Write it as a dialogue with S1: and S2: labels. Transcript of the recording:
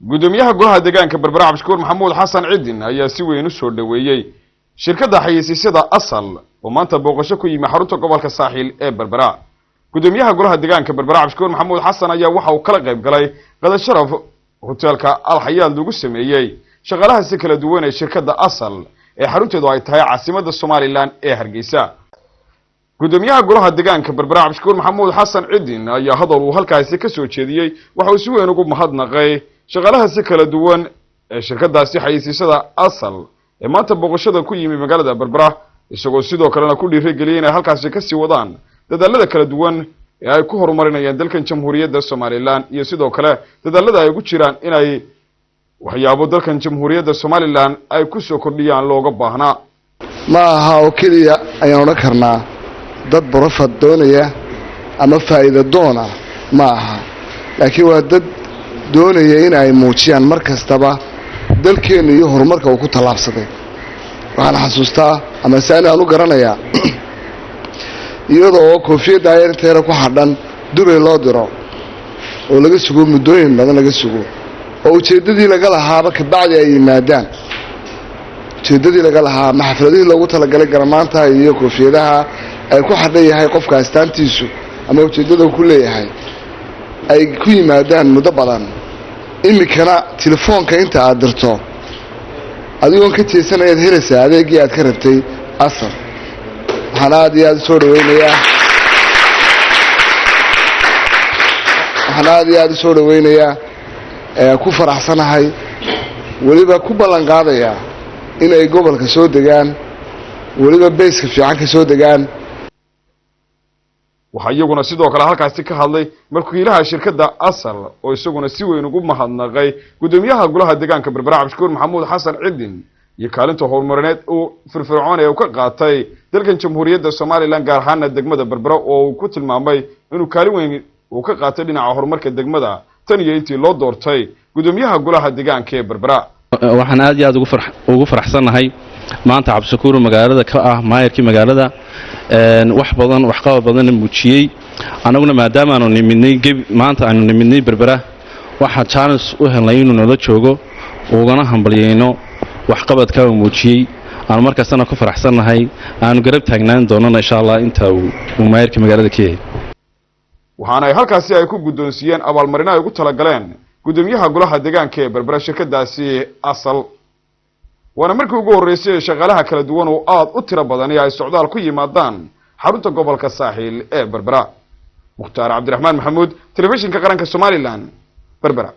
S1: gudoomiyaha golaha deegaanka Berbera Cabdishakuur Maxamuud Xasan Cidin ayaa si weyn u soo dhaweeyay shirkadda xayeysiisyada Asal oo maanta booqasho ku yimid xarunta gobolka Saaxil ee Berbera. gudoomiyaha golaha deegaanka Berbera Cabdishakuur Maxamuud Xasan ayaa waxa uu kala qayb galay qada sharaf hoteelka Al Hayaat lagu sameeyay shaqaalaha si kala duwan ee shirkadda Asal ee xarunteedu ay tahay caasimadda Soomaaliland ee Hargeysa. gudoomiyaha golaha deegaanka Berbera Cabdishakuur Maxamuud Xasan Cidin ayaa hadal uu halkaasi ka soo jeediyay waxa uu si weyn ugu mahadnaqay shaqaalaha si kala duwan ee shirkadaasi xayeysiisyada Asal ee maanta booqashada ku yimid magaalada Berbera isagoo sidoo kalena ku dhiirigeliyay inay halkaasi ka sii wadaan dadaalada kala duwan ee ay ku horumarinayaan dalkan Jamhuuriyadda Soomaaliland iyo sidoo kale dadaalada ay ugu jiraan inay waxyaabo dalkan Jamhuuriyadda Soomaaliland ay ku soo kordhiyaan looga baahnaa.
S2: ma aha oo kaliya ayaan oran karnaa dad barafad doonaya ama faa'iido doona ma aha laakiin waa dad doonaya in ay muujiyaan markastaba dalkeena iyo horumarka uu ku talaabsaday. waxaan xasuustaa ama saan aan u garanayaa iyadoo koofiyada ayarteera ku xadhan Dubai loo diro oo laga sugo muddooyin badan laga sugo oo ujeedadii laga lahaaba ka bacdi ay yimaadaan ujeedadii laga lahaa maxafladii loogu talagalay garamaanta iyo koofiyadaha ay ku xadhan yahay qofka astaantiisu ama ujeedada ku leeyahay ay ku yimaadaan muddo badan. imikana telefoonka inta aad dirto adigoon ka jeesanayd helaysaa adeegii aad ka rabtay Asal. waxaan aad iyo aad soo dhaweynayaa ku faraxsanahay waliba ku ballan qaadaya inay gobolka soo degaan waliba beeska fiican ka soo degaan.
S1: waxa iyaguna sidoo kale halkaasi ka hadlay markiilaha shirkadda Asal oo isaguna si weyn ugu mahadnaqay gudoomiyaha golaha deegaanka Berbera Cabdishakuur Maxamuud Xasan Cidin iyo kaalinta horumarineed oo firfircoon ee uu ka qaatay dalkan Jamhuuriyadda Soomaaliland gaar ahaan degmada Berbera oo uu ku tilmaamay inuu kaalin weyn uu ka qaatay dhinaca horumarka degmada tan iyo intii loo doortay gudoomiyaha golaha deegaanka ee Berbera.
S3: waxaan aad iyo aad ugu faraxsanahay maanta Cabdishakuur magaalada ka ah maayirkii magaalada wax qabad badan muujiyay anaguna maadaama aanu nimidnay Berbera waxa chance u helnay inuu nala joogo ugana hambalyeeyno wax qabadka uu muujiyay aan markaasna ku faraxsanahay aanu garab taagnaan doonana insha Allah inta uu maayirkii magaalada ka yahay.
S1: waxaana ay halkaasi ay ku gudoonsiyeen abaalmarin ay ugu tala galeen gudoomiyaha golaha deegaanka ee Berbera shirkadaasi Asal. waana markii ugu horeysay shaqaalaha kala duwan oo aad u tiro badan ay socdaal ku yimaadaan xarunta gobolka Saaxil ee Berbera. Mukhtaar Cabdiraxmaan Maxamuud, telefishinka qaranka Soomaaliland, Berbera.